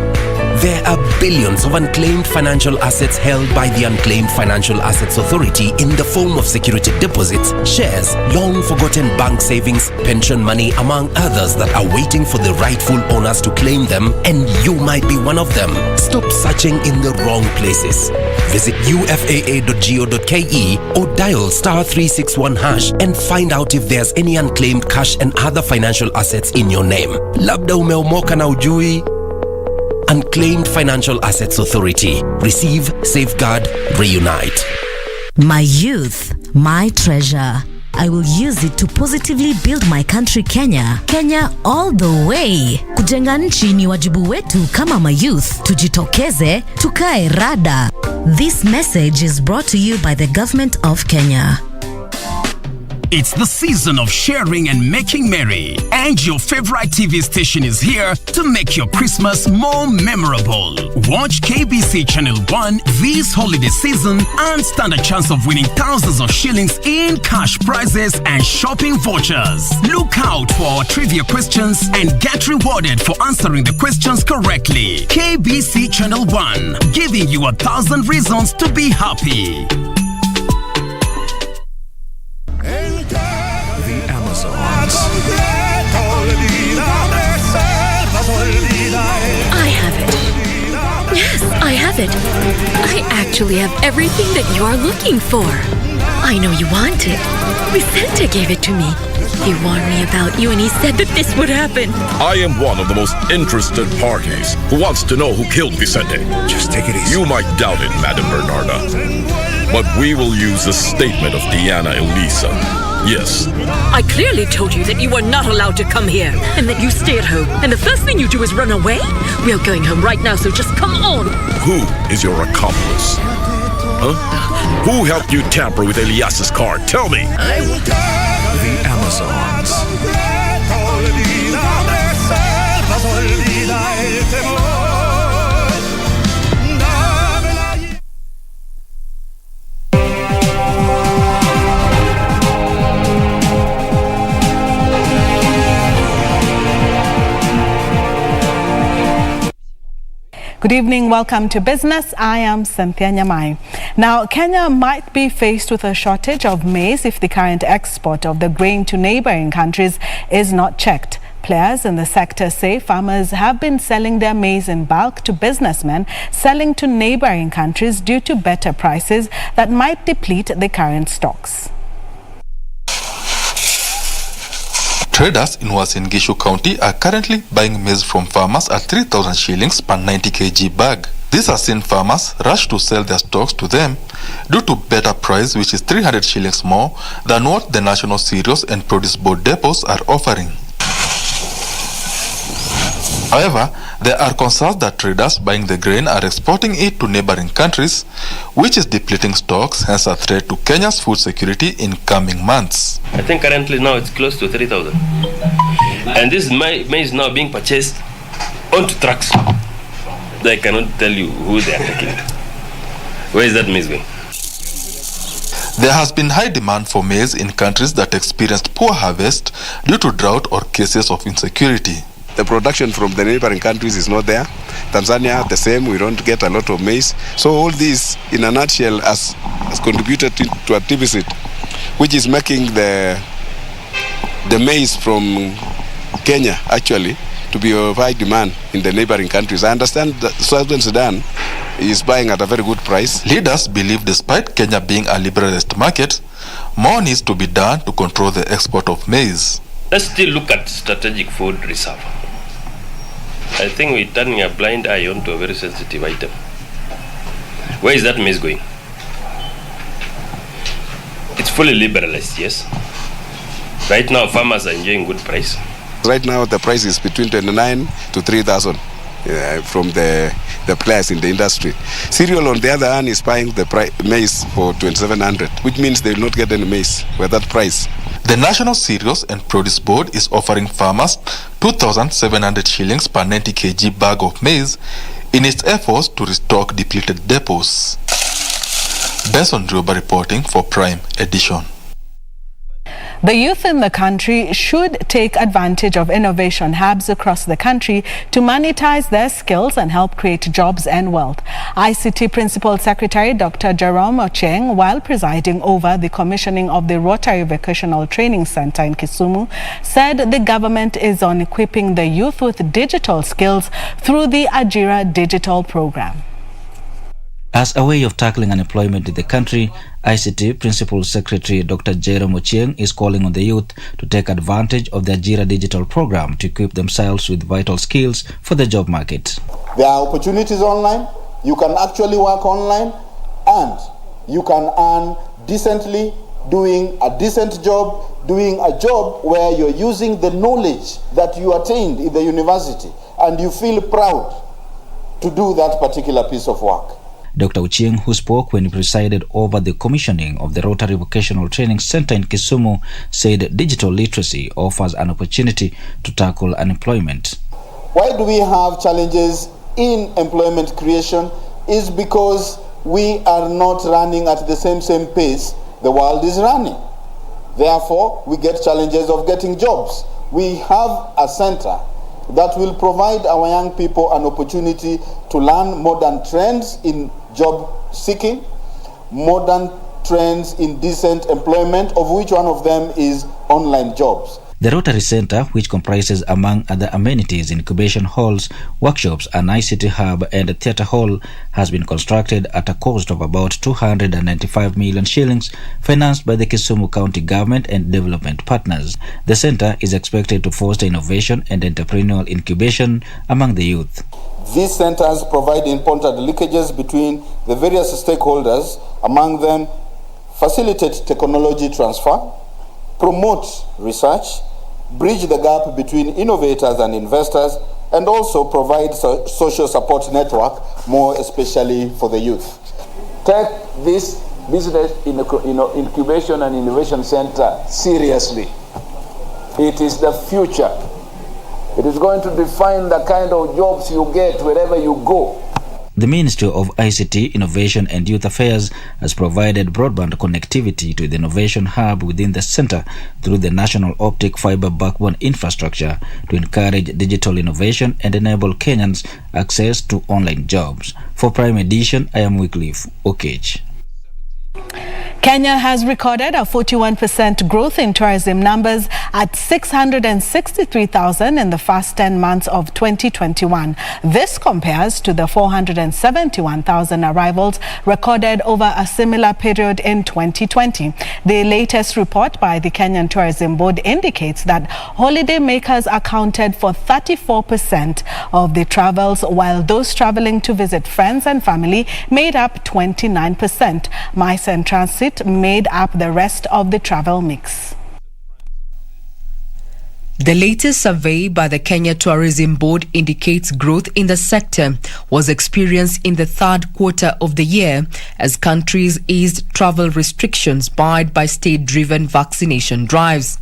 There are billions of unclaimed financial assets held by the Unclaimed Financial Assets Authority in the form of security deposits, shares, long-forgotten bank savings, pension money, among others that are waiting for the rightful owners to claim them, and you might be one of them. Stop searching in the wrong places. Visit ufaa.go.ke or dial *361# and find out if there's any unclaimed cash and other financial assets in your name. Labda umeomoka na ujui. Unclaimed Financial Assets Authority. Receive, safeguard, reunite. My youth, my treasure. I will use it to positively build my country Kenya. Kenya all the way. Kujenga nchi ni wajibu wetu kama mayouth. Tujitokeze, tukae rada. This message is brought to you by the Government of Kenya. It's the season of sharing and making merry. And your favorite TV station is here to make your Christmas more memorable. Watch KBC Channel 1 this holiday season and stand a chance of winning thousands of shillings in cash prizes and shopping vouchers. Look out for our trivia questions and get rewarded for answering the questions correctly. KBC Channel 1, giving you 1,000 reasons to be happy. The Amazons. I have it. Yes, I have it. I actually have everything that you are looking for. I know you want it. Vicente gave it to me. He warned me about you and he said that this would happen. I am one of the most interested parties who wants to know who killed Vicente. Just take it easy. You might doubt it, Madam Bernarda. But we will use the statement of Diana Elisa. Yes. I clearly told you that you are not allowed to come here and that you stay at home. And the first thing you do is run away? We are going home right now, so just come on. Who is your accomplice? Huh? Who helped you tamper with Elias's car? Tell me. The Amazons. Good evening, welcome to Business. I am Cynthia Nyamai. Now, Kenya might be faced with a shortage of maize if the current export of the grain to neighboring countries is not checked. Players in the sector say farmers have been selling their maize in bulk to businessmen selling to neighboring countries due to better prices that might deplete the current stocks. Traders in Uasin Gishu County are currently buying maize from farmers at 3,000 shillings per 90 kg bag. This has seen farmers rush to sell their stocks to them due to better price, which is 300 shillings more than what the National Cereals and Produce Board depots are offering. However, there are concerns that traders buying the grain are exporting it to neighboring countries, which is depleting stocks, hence a threat to Kenya's food security in coming months. I think currently now it's close to 3,000. And this maize now being purchased onto trucks. I cannot tell you who they are taking. Where is that maize going? There has been high demand for maize in countries that experienced poor harvest due to drought or cases of insecurity. The production from the neighboring countries is not there. Tanzania, the same, we don't get a lot of maize. So all this, in a nutshell, has contributed to a deficit, which is making the maize from Kenya, actually, to be of high demand in the neighboring countries. I understand that Southern Sudan is buying at a very good price. Leaders believe despite Kenya being a liberalized market, more needs to be done to control the export of maize. Let's still look at strategic food reserve. I think we're turning a blind eye onto a very sensitive item. Where is that maize going? It's fully liberalized, yes. Right now, farmers are enjoying good price. Right now, the price is between 29 to 3,000 from the players in the industry. Cereal, on the other hand, is buying the maize for 2,700, which means they will not get any maize with that price. The National Cereals and Produce Board is offering farmers 2,700 shillings per 90 kg bag of maize in its efforts to restock depleted depots. Benson Rioba reporting for Prime Edition. The youth in the country should take advantage of innovation hubs across the country to monetize their skills and help create jobs and wealth. ICT Principal Secretary Dr. Jerome Ocheng, while presiding over the commissioning of the Rotary Vocational Training Center in Kisumu, said the government is on equipping the youth with digital skills through the Ajira Digital program. As a way of tackling unemployment in the country, ICT Principal Secretary Dr. Jerome Ocheng is calling on the youth to take advantage of the Ajira Digital program to equip themselves with vital skills for the job market. There are opportunities online. You can actually work online and you can earn decently doing a decent job, doing a job where you're using the knowledge that you attained in the university and you feel proud to do that particular piece of work. Dr. Ochieng, who spoke when he presided over the commissioning of the Rotary Vocational Training Center in Kisumu, said digital literacy offers an opportunity to tackle unemployment. Why do we have challenges in employment creation? Is because we are not running at the same pace the world is running. Therefore, we get challenges of getting jobs. We have a center that will provide our young people an opportunity to learn modern trends in job seeking, modern trends in decent employment, of which one of them is online jobs. The Rotary Center, which comprises, among other amenities, incubation halls, workshops, an ICT hub and a theatre hall, has been constructed at a cost of about 295 million shillings, financed by the Kisumu County Government and development partners. The center is expected to foster innovation and entrepreneurial incubation among the youth. These centers provide important linkages between the various stakeholders, among them facilitate technology transfer, promote research, bridge the gap between innovators and investors, and also provide social support network, more especially for the youth. Take this business incubation and innovation center seriously. It is the future. It is going to define the kind of jobs you get wherever you go. The Ministry of ICT, Innovation and Youth Affairs has provided broadband connectivity to the Innovation Hub within the center through the National Optic Fiber Backbone Infrastructure to encourage digital innovation and enable Kenyans access to online jobs. For Prime Edition, I am Wycliffe Okech. Kenya has recorded a 41% growth in tourism numbers at 663,000 in the first 10 months of 2021. This compares to the 471,000 arrivals recorded over a similar period in 2020. The latest report by the Kenyan Tourism Board indicates that holiday makers accounted for 34% of the travels, while those traveling to visit friends and family made up 29%. Maize and Transit made up the rest of the travel mix. The latest survey by the Kenya Tourism Board indicates growth in the sector was experienced in the third quarter of the year as countries eased travel restrictions barred by state-driven vaccination drives.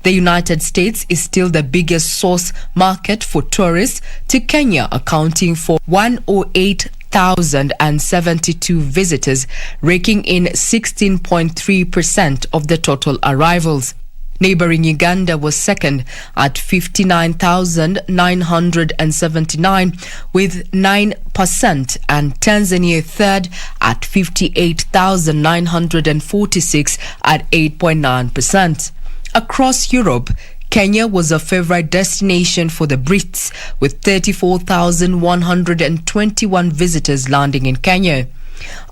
The United States is still the biggest source market for tourists to Kenya, accounting for 108,072 visitors, raking in 16.3% of the total arrivals. Neighboring Uganda was second at 59,979 with 9%, and Tanzania third at 58,946 at 8.9%. Across Europe, Kenya was a favorite destination for the Brits, with 34,121 visitors landing in Kenya.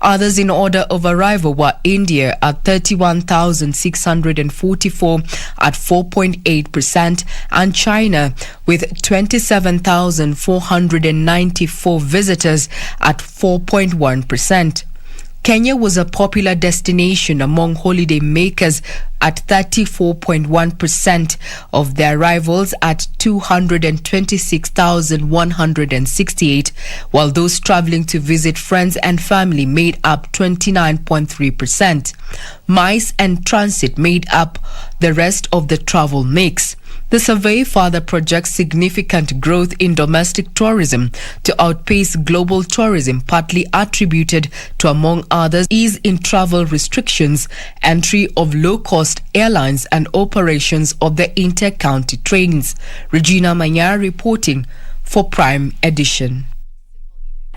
Others in order of arrival were India at 31,644 at 4.8%, and China with 27,494 visitors at 4.1%. Kenya was a popular destination among holiday makers at 34.1% of their arrivals at 226,168, while those traveling to visit friends and family made up 29.3%. Maize and Transit made up the rest of the travel mix. The survey further projects significant growth in domestic tourism to outpace global tourism, partly attributed to, among others, ease in travel restrictions, entry of low-cost airlines, and operations of the inter-county trains. Regina Manyar reporting for Prime Edition.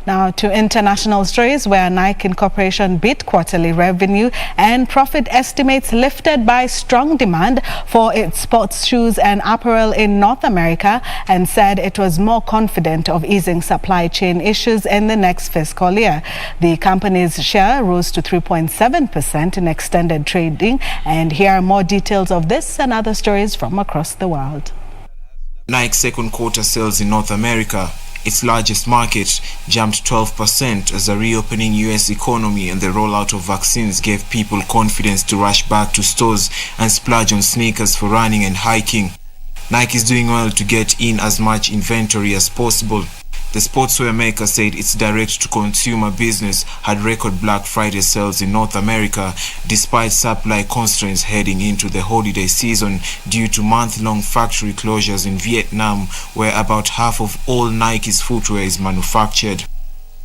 Now to international stories, where Nike Incorporation beat quarterly revenue and profit estimates lifted by strong demand for its sports shoes and apparel in North America, and said it was more confident of easing supply chain issues in the next fiscal year. The company's share rose to 3.7% in extended trading. And here are more details of this and other stories from across the world. Nike's second quarter sales in North America, its largest market, jumped 12% as the reopening U.S. economy and the rollout of vaccines gave people confidence to rush back to stores and splurge on sneakers for running and hiking. Nike is doing well to get in as much inventory as possible. The sportswear maker said its direct-to-consumer business had record Black Friday sales in North America despite supply constraints heading into the holiday season due to month-long factory closures in Vietnam, where about half of all Nike's footwear is manufactured.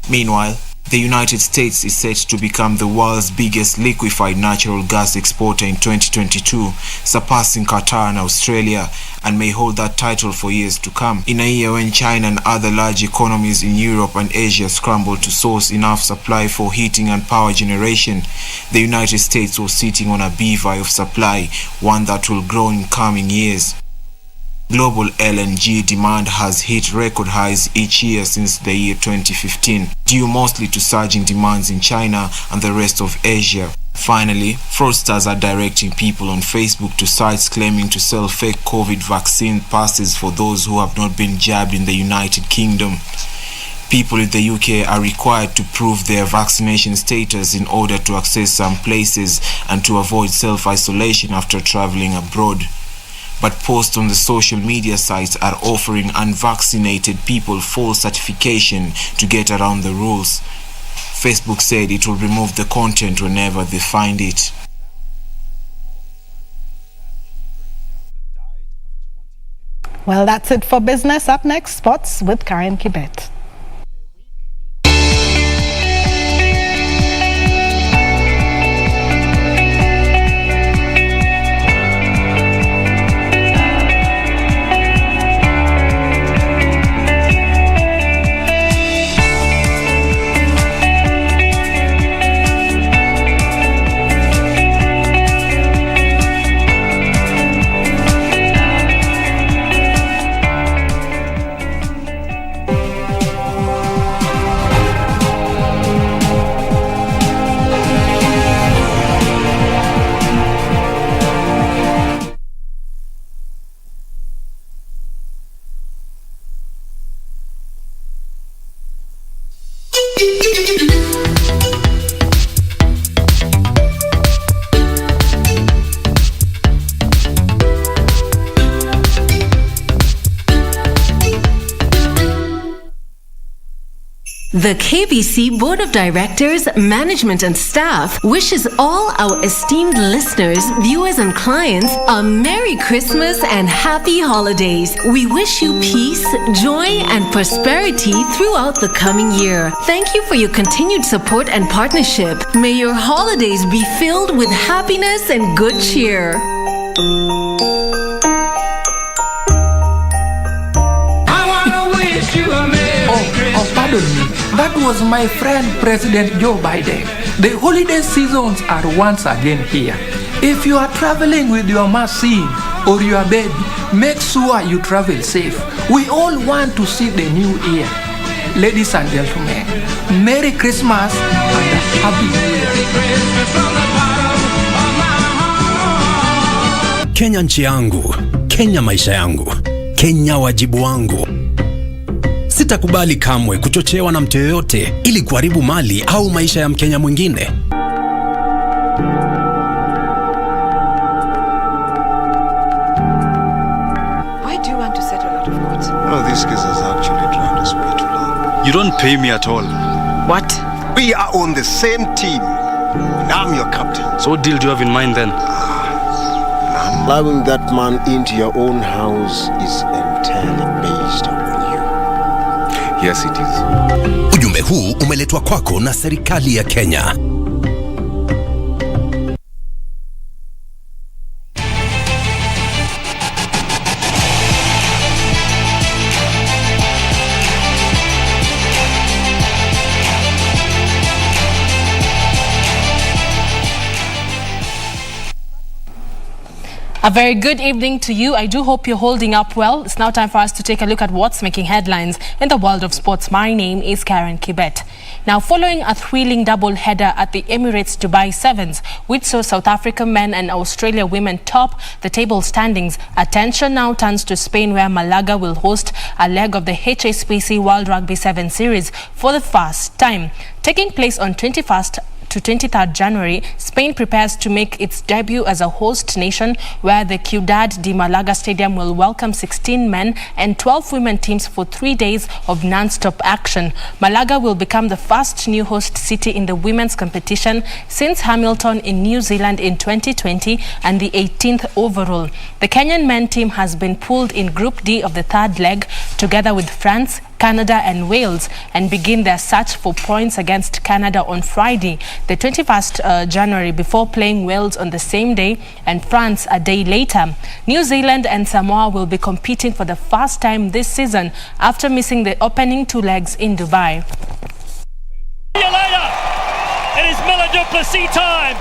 Meanwhile, the United States is set to become the world's biggest liquefied natural gas exporter in 2022, surpassing Qatar and Australia, and may hold that title for years to come. In a year when China and other large economies in Europe and Asia scrambled to source enough supply for heating and power generation, the United States was sitting on a beehive of supply, one that will grow in coming years. Global LNG demand has hit record highs each year since the year 2015, due mostly to surging demands in China and the rest of Asia. Finally, fraudsters are directing people on Facebook to sites claiming to sell fake COVID vaccine passes for those who have not been jabbed in the United Kingdom. People in the UK are required to prove their vaccination status in order to access some places and to avoid self-isolation after traveling abroad. But posts on the social media sites are offering unvaccinated people false certification to get around the rules. Facebook said it will remove the content whenever they find it. Well, that's it for business. Up next, sports with Karen Kibet. The KBC Board of Directors, Management and Staff wishes all our esteemed listeners, viewers and clients a Merry Christmas and Happy Holidays. We wish you peace, joy and prosperity throughout the coming year. Thank you for your continued support and partnership. May your holidays be filled with happiness and good cheer. Pardon me, that was my friend President Joe Biden. The holiday seasons are once again here. If you are traveling with your machine or your baby, make sure you travel safe. We all want to see the new year. Ladies and gentlemen, Merry Christmas and Happy New Year. Kenya nchi yangu, Kenya maisha yangu, Kenya wajibu wangu. Sitakubali kamwe kuchochewa na mtu yoyote ili kuharibu mali au maisha ya Mkenya mwingine. Why do you want to settle out of court? No, this case has actually dragged us way too long. You don't pay me at all. What? We are on the same team. And I'm your captain. So what deal do you have in mind then? Allowing that man into your own house is entirely based on you. Yes, it is. Ujumbe huu umeletwa kwako na serikali ya Kenya. A very good evening to you. I do hope you're holding up well. It's now time for us to take a look at what's making headlines in the world of sports. My name is Karen Kibet. Now, following a thrilling double-header at the Emirates Dubai Sevens, which saw South African men and Australia women top the table standings, attention now turns to Spain, where Malaga will host a leg of the HSBC World Rugby 7 Series for the first time. Taking place on 21st to 23rd January, Spain prepares to make its debut as a host nation, where the Ciudad de Malaga Stadium will welcome 16 men and 12 women teams for 3 days of non-stop action. Malaga will become the first new host city in the women's competition since Hamilton in New Zealand in 2020 and the 18th overall. The Kenyan men team has been pooled in Group D of the third leg together with France, Canada and Wales, and begin their search for points against Canada on Friday, the 21st January, before playing Wales on the same day and France a day later. New Zealand and Samoa will be competing for the first time this season after missing the opening 2 legs in Dubai. See you later. It is Miller Duplessis time,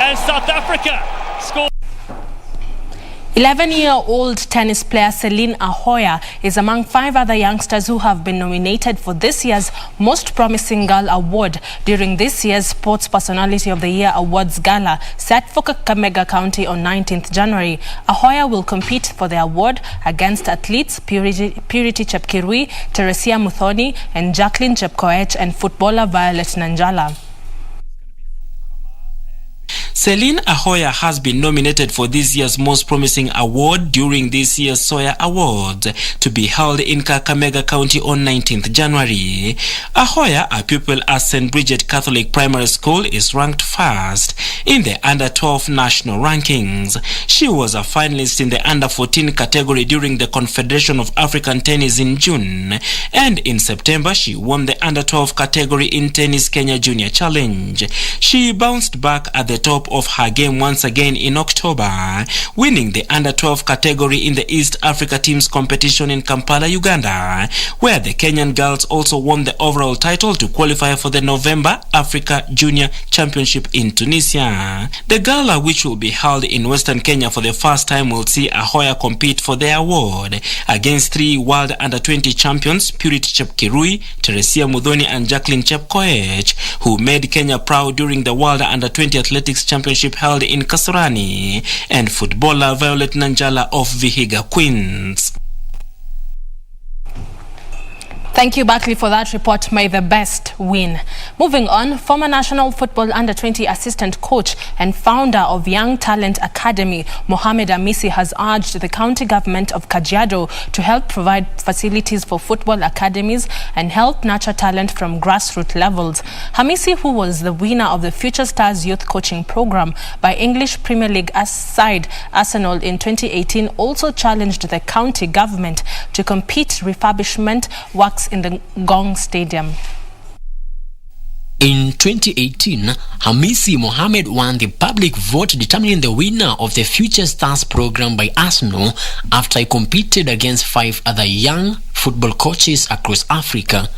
and South Africa score. 11-year-old tennis player Celine Ahoya is among 5 other youngsters who have been nominated for this year's Most Promising Girl Award during this year's Sports Personality of the Year Awards Gala set for Kakamega County on 19th January. Ahoya will compete for the award against athletes Purity Chepkirui, Teresia Muthoni and Jacqueline Chepkoech and footballer Violet Nanjala. Celine Ahoya has been nominated for this year's Most Promising Award during this year's Soya Awards to be held in Kakamega County on 19th January. Ahoya, a pupil at St. Bridget Catholic Primary School, is ranked first in the Under-12 national rankings. She was a finalist in the Under-14 category during the Confederation of African Tennis in June, and in September she won the Under-12 category in Tennis Kenya Junior Challenge. She bounced back at the top of her game once again in October, winning the Under-12 category in the East Africa Teams competition in Kampala, Uganda, where the Kenyan girls also won the overall title to qualify for the November Africa Junior Championship in Tunisia. The gala, which will be held in Western Kenya for the first time, will see Ahoya compete for the award against 3 World Under-20 champions, Purity Chepkirui, Teresia Muthoni and Jacqueline Chepkoech, who made Kenya proud during the World Under-20 Athletics Championship held in Kasarani, and footballer Violet Nanjala of Vihiga Queens. Thank you, Barkley, for that report. May the best win. Moving on, former National Football Under-20 assistant coach and founder of Young Talent Academy, Mohamed Hamisi, has urged the county government of Kajiado to help provide facilities for football academies and help nurture talent from grassroots levels. Hamisi, who was the winner of the Future Stars Youth Coaching Program by English Premier League side Arsenal in 2018, also challenged the county government to complete refurbishment works in the Gong Stadium. In 2018, Hamisi Mohamed won the public vote determining the winner of the Future Stars program by Arsenal after he competed against 5 other young football coaches across Africa.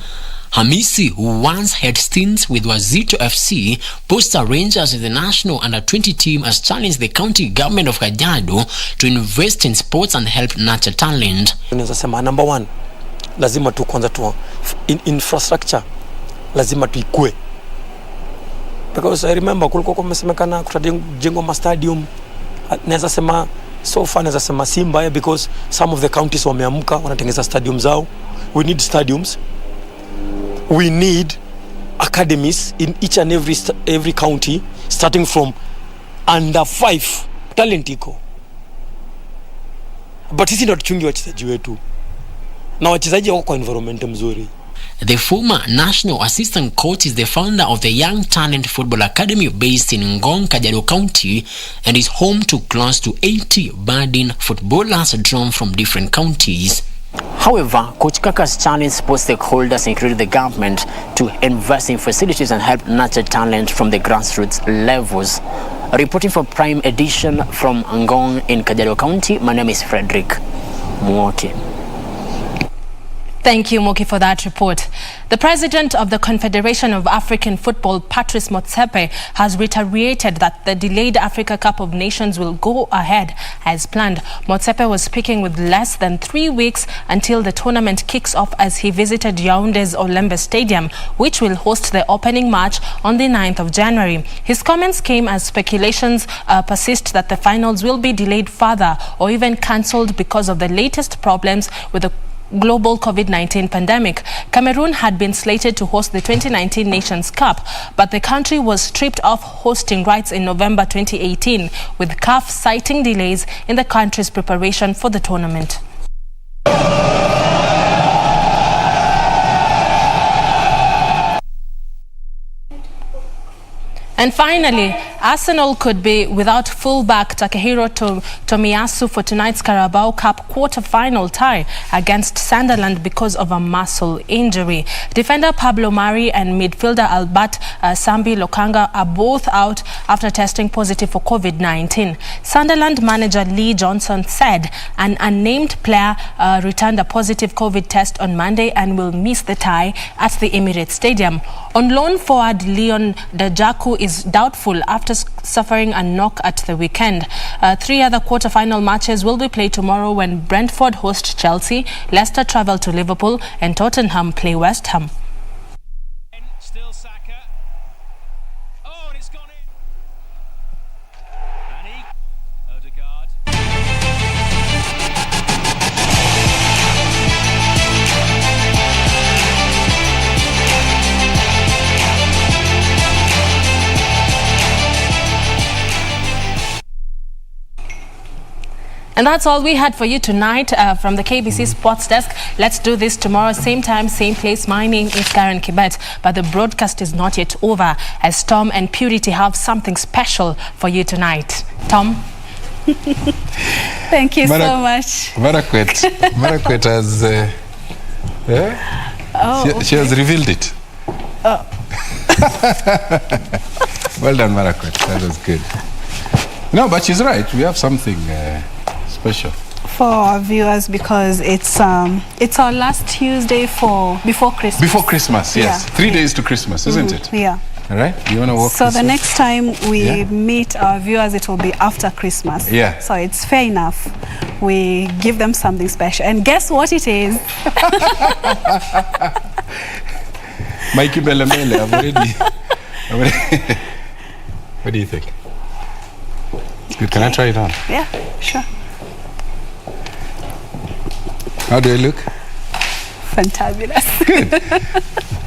Hamisi, who once had stints with Wazito FC, Posta Rangers and the national Under-20 team, has challenged the county government of Kajiado to invest in sports and help nurture talent. Number 1, lazima tu kwanza tu infrastructure lazima tuikue, because I remember kulikuwa kumesemekana kutajengwa ma stadium. Naweza sema so far, naweza sema Simba, because some of the counties wameamka wanatengeza stadium zao. We need stadiums, we need academies in each and every county, starting from under-5. Talent iko, but sisi ndo tuchungi wachezaji wetu na wachezaji wako kwa environment mzuri. The former national assistant coach is the founder of the Young Talent Football Academy based in Ngong, Kajiado County, and is home to close to 80 budding footballers drawn from different counties. However, Coach Kaka's challenge sports stakeholders, including the government, to invest in facilities and help nurture talent from the grassroots levels. Reporting for Prime Edition from Ngong in Kajiado County, my name is Frederick Mwoki. Thank you, Moki, for that report. The president of the Confederation of African Football, Patrice Motsepe, has reiterated that the delayed Africa Cup of Nations will go ahead as planned. Motsepe was speaking with less than 3 weeks until the tournament kicks off as he visited Yaounde's Olembe Stadium, which will host the opening match on the 9th of January. His comments came as speculations persist that the finals will be delayed further or even cancelled because of the latest problems with the global COVID-19 pandemic. Cameroon had been slated to host the 2019 Nations Cup, but the country was stripped of hosting rights in November 2018, with CAF citing delays in the country's preparation for the tournament. And finally, Arsenal could be without fullback Takehiro Tomiyasu for tonight's Carabao Cup quarter-final tie against Sunderland because of a muscle injury. Defender Pablo Mari and midfielder Albert Sambi Lokanga are both out after testing positive for COVID-19. Sunderland manager Lee Johnson said an unnamed player returned a positive COVID test on Monday and will miss the tie at the Emirates Stadium. On loan forward Leon Dajaku is doubtful after suffering a knock at the weekend. 3 other quarter-final matches will be played tomorrow when Brentford host Chelsea, Leicester travel to Liverpool, and Tottenham play West Ham. Still Saka. Oh, and it's gone in. And he, Odegaard. And that's all we had for you tonight from the KBC Sports Desk. Let's do this tomorrow, same time, same place. My name is Karen Kibet, but the broadcast is not yet over, as Tom and Purity have something special for you tonight. Tom? Thank you so much. Marakwet has... she has revealed it. Oh. Well done, Marakwet. That was good. No, but she's right. We have something... special for our viewers because it's our last Tuesday before Christmas. Before Christmas, yes. Yeah. 3 days to Christmas, isn't it? Yeah. All right. You want to walk? So the next time we meet our viewers, it will be after Christmas. Yeah. So it's fair enough. We give them something special, and guess what it is? Mikey Bellamele, I've already. What do you think? Good. Can I try it on? Yeah, sure. How do I look? Fantabulous. Good.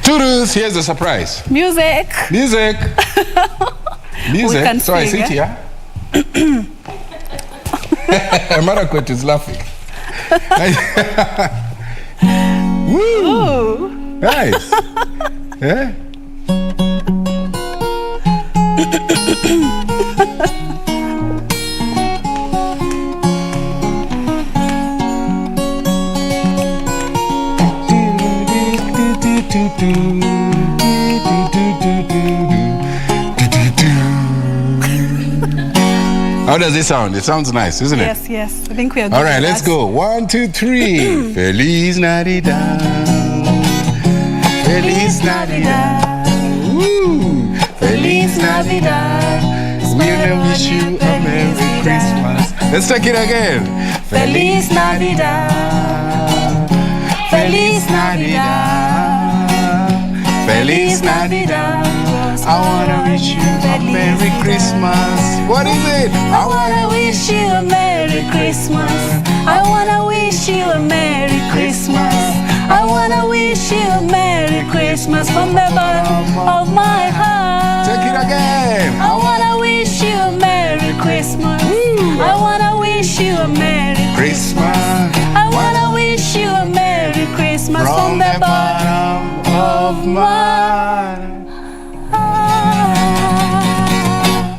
Toodles, here's the surprise. Music. Music. Music. Can so I sit here. Marakwet is laughing. Woo! Ooh. Nice. Yeah? How does it sound? It sounds nice, isn't it? Yes, yes. I think we are good. All right, let's go. 1, 2, 3. Feliz Navidad. Feliz Navidad. Woo! Feliz Navidad. We'll wish you a Merry Christmas. Let's take it again. Feliz Navidad. Feliz Navidad. Feliz Navidad. I wanna wish you a Merry Christmas. What is it? I wanna wish you a Merry Christmas. I wanna wish you a Merry Christmas. I wanna wish you a Merry Christmas from the bottom of my heart. Take it again. I wanna wish you a Merry Christmas. I wanna wish you a Merry Christmas. I wanna wish you a Merry Christmas from the bottom of my heart.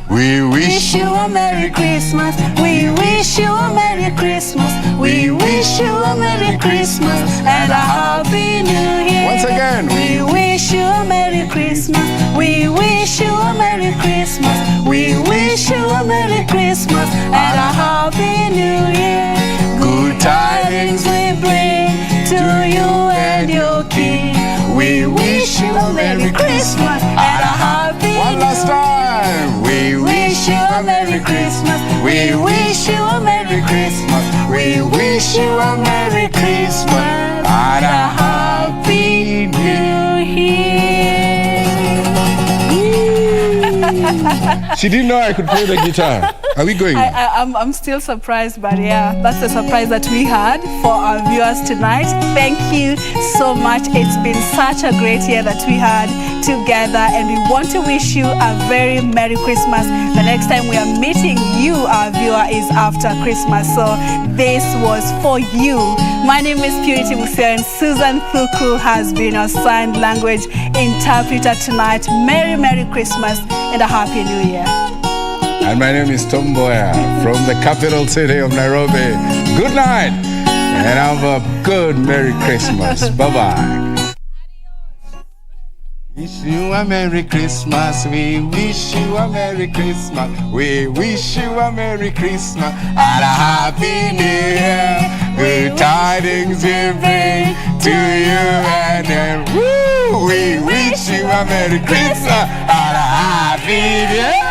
We wish you a Merry Christmas. We wish you a Merry Christmas. We wish you a Merry Christmas and a Happy New Year. Once again. We wish you a Merry Christmas. We wish you a Merry Christmas. We wish you a Merry Christmas and a Happy New Year. Good tidings we bring to you and your king. We wish you a Merry Christmas and a Happy New Year. One last time. We wish you a Merry Christmas. We wish you a Merry Christmas. We wish you a Merry Christmas and a Happy New Year. She didn't know I could play the guitar. Are we going? I'm still surprised, but yeah, that's the surprise that we had for our viewers tonight. Thank you so much. It's been such a great year that we had together, and we want to wish you a very Merry Christmas. The next time we are meeting you, our viewer, is after Christmas. So this was for you. My name is Purity Museo, and Susan Thuku has been our sign language interpreter tonight. Merry Christmas and a Happy New Year. And my name is Mboya from the capital city of Nairobi. Good night and have a good Merry Christmas. Bye-bye. Wish you a Merry Christmas. We wish you a Merry Christmas. We wish you a Merry Christmas and a Happy New Year. Good tidings we bring to you, and then we wish you a Merry Christmas and a Happy New Year.